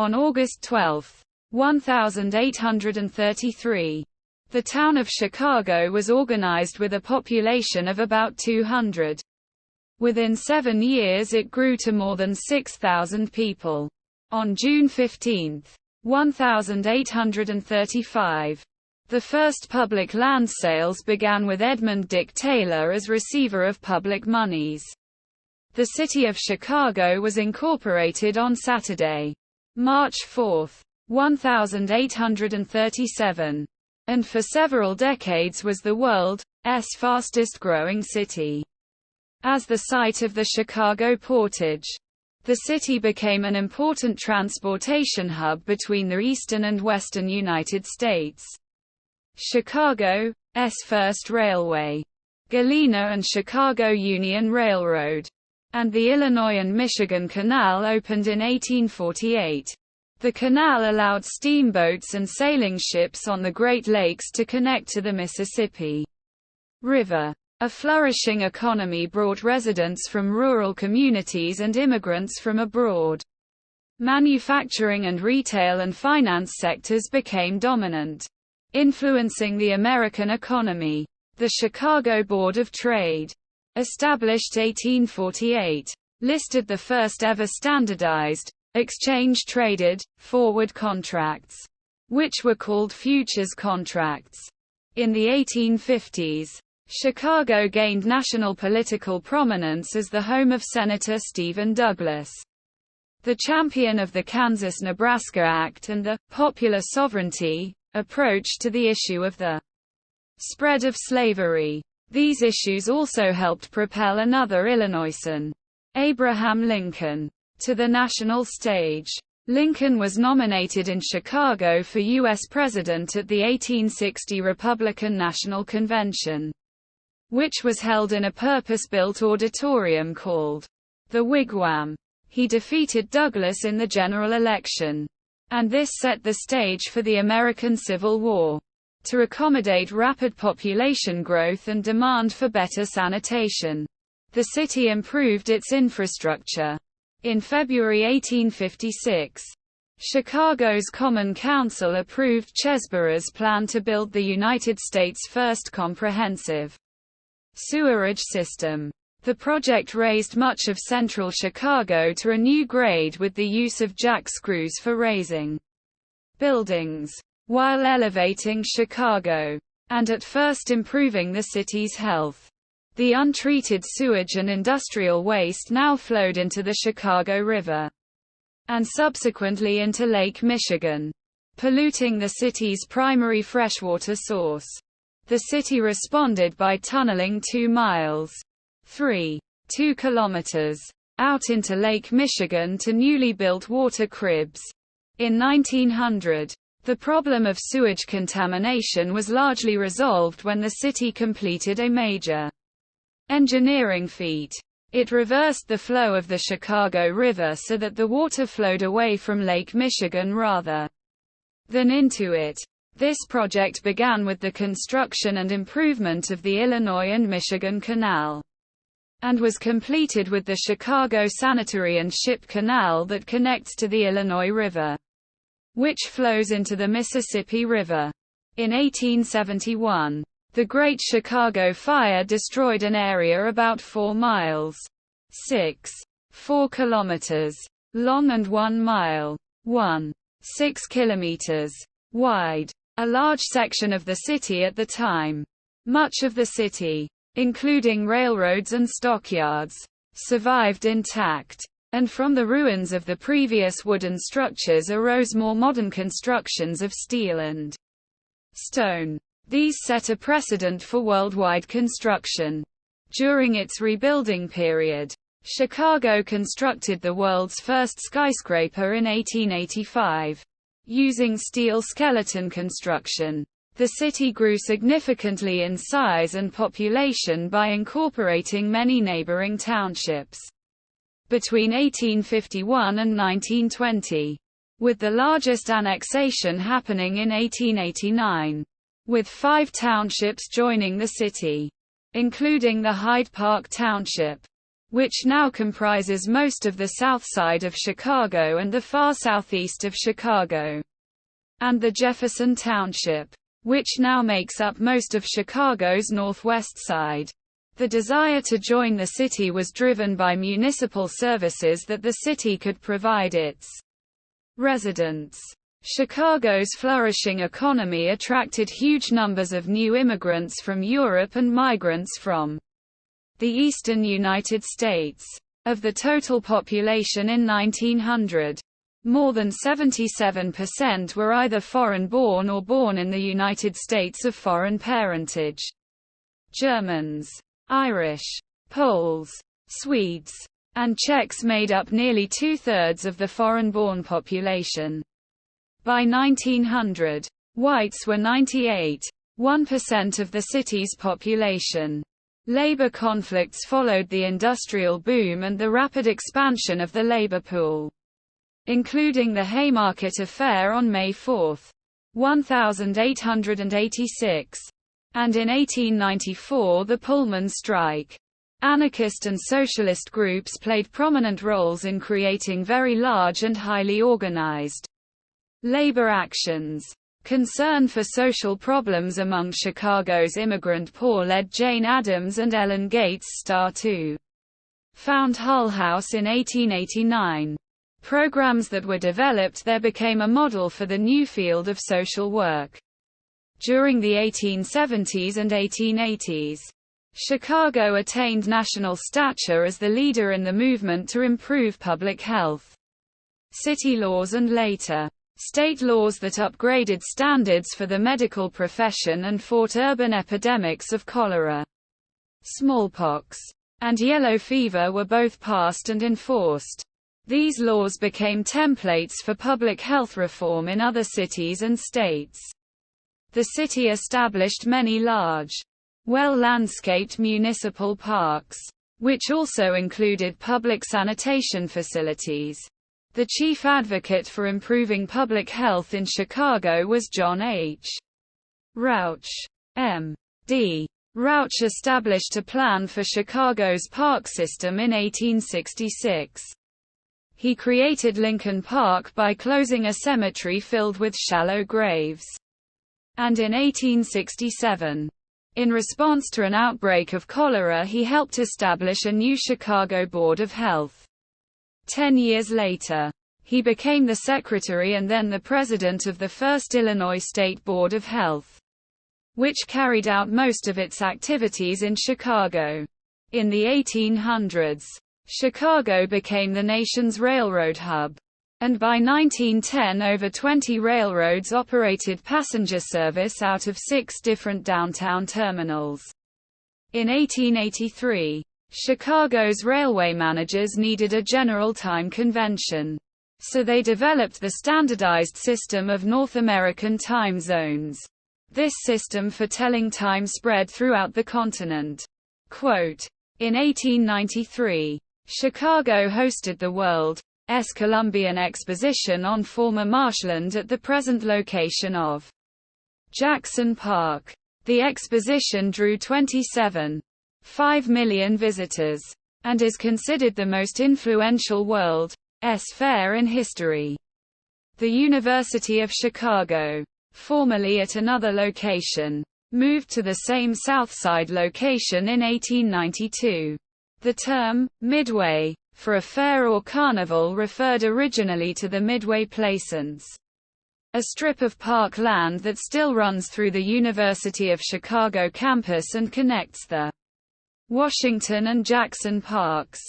On August 12, 1833, the town of Chicago was organized with a population of about 200. Within 7 years it grew to more than 6,000 people. On June 15, 1835, the first public land sales began with Edmund Dick Taylor as receiver of public moneys. The city of Chicago was incorporated on Saturday, March 4, 1837, and for several decades was the world's fastest-growing city. As the site of the Chicago portage, the city became an important transportation hub between the eastern and western United States. Chicago's first railway, Galena and Chicago Union Railroad, and the Illinois and Michigan Canal opened in 1848. The canal allowed steamboats and sailing ships on the Great Lakes to connect to the Mississippi River. A flourishing economy brought residents from rural communities and immigrants from abroad. Manufacturing and retail and finance sectors became dominant, influencing the American economy. The Chicago Board of Trade, established 1848, listed the first ever standardized, exchange-traded, forward contracts, which were called futures contracts. In the 1850s, Chicago gained national political prominence as the home of Senator Stephen Douglas, the champion of the Kansas-Nebraska Act and the popular sovereignty approach to the issue of the spread of slavery. These issues also helped propel another Illinoisan, Abraham Lincoln, to the national stage. Lincoln was nominated in Chicago for U.S. President at the 1860 Republican National Convention, which was held in a purpose-built auditorium called the Wigwam. He defeated Douglas in the general election, and this set the stage for the American Civil War. To accommodate rapid population growth and demand for better sanitation, the city improved its infrastructure. In February 1856, Chicago's Common Council approved Chesborough's plan to build the United States' first comprehensive sewerage system. The project raised much of central Chicago to a new grade with the use of jack screws for raising buildings, while elevating Chicago, and at first improving the city's health. The untreated sewage and industrial waste now flowed into the Chicago River, and subsequently into Lake Michigan, polluting the city's primary freshwater source. The city responded by tunneling 2 miles, 3.2 kilometers, out into Lake Michigan to newly built water cribs. In 1900, the problem of sewage contamination was largely resolved when the city completed a major engineering feat. It reversed the flow of the Chicago River so that the water flowed away from Lake Michigan rather than into it. This project began with the construction and improvement of the Illinois and Michigan Canal, and was completed with the Chicago Sanitary and Ship Canal that connects to the Illinois River, which flows into the Mississippi River. In 1871, the Great Chicago Fire destroyed an area about 4 miles, 6.4 kilometers, long and 1 mile, 1.6 kilometers, wide. A large section of the city at the time. Much of the city, including railroads and stockyards, survived intact, and from the ruins of the previous wooden structures arose more modern constructions of steel and stone. These set a precedent for worldwide construction. During its rebuilding period, Chicago constructed the world's first skyscraper in 1885. Using steel skeleton construction, the city grew significantly in size and population by incorporating many neighboring townships. Between 1851 and 1920, with the largest annexation happening in 1889, with 5 townships joining the city, including the Hyde Park Township. which now comprises most of the south side of Chicago and the far southeast of Chicago, and the Jefferson Township, which now makes up most of Chicago's northwest side. The desire to join the city was driven by municipal services that the city could provide its residents. Chicago's flourishing economy attracted huge numbers of new immigrants from Europe and migrants from the eastern United States. Of the total population in 1900, more than 77% were either foreign-born or born in the United States of foreign parentage. Germans, Irish, Poles, Swedes, and Czechs made up nearly two-thirds of the foreign-born population. By 1900, whites were 98.1% of the city's population. Labor conflicts followed the industrial boom and the rapid expansion of the labor pool, including the Haymarket Affair on May 4, 1886, and in 1894 the Pullman Strike. Anarchist and socialist groups played prominent roles in creating very large and highly organized labor actions. Concern for social problems among Chicago's immigrant poor led Jane Addams and Ellen Gates Starr to found Hull House in 1889. Programs that were developed there became a model for the new field of social work. During the 1870s and 1880s, Chicago attained national stature as the leader in the movement to improve public health. City laws and later state laws that upgraded standards for the medical profession and fought urban epidemics of cholera, smallpox, and yellow fever were both passed and enforced. These laws became templates for public health reform in other cities and states. The city established many large, well-landscaped municipal parks, which also included public sanitation facilities. The chief advocate for improving public health in Chicago was John H. Rauch. M.D. Rauch established a plan for Chicago's park system in 1866. He created Lincoln Park by closing a cemetery filled with shallow graves. And in 1867, in response to an outbreak of cholera, he helped establish a new Chicago Board of Health. 10 years later, he became the secretary and then the president of the first Illinois State Board of Health, which carried out most of its activities in Chicago. In the 1800s, Chicago became the nation's railroad hub, and by 1910 over 20 railroads operated passenger service out of 6 different downtown terminals. In 1883, Chicago's railway managers needed a general time convention, so they developed the standardized system of North American time zones. This system for telling time spread throughout the continent. Quote, in 1893, Chicago hosted the World's Columbian Exposition on former marshland at the present location of Jackson Park. The exposition drew 27.5 million visitors, and is considered the most influential World's Fair in history. The University of Chicago, formerly at another location, moved to the same Southside location in 1892. The term, Midway, for a fair or carnival referred originally to the Midway Plaisance, a strip of park land that still runs through the University of Chicago campus and connects the Washington and Jackson Parks.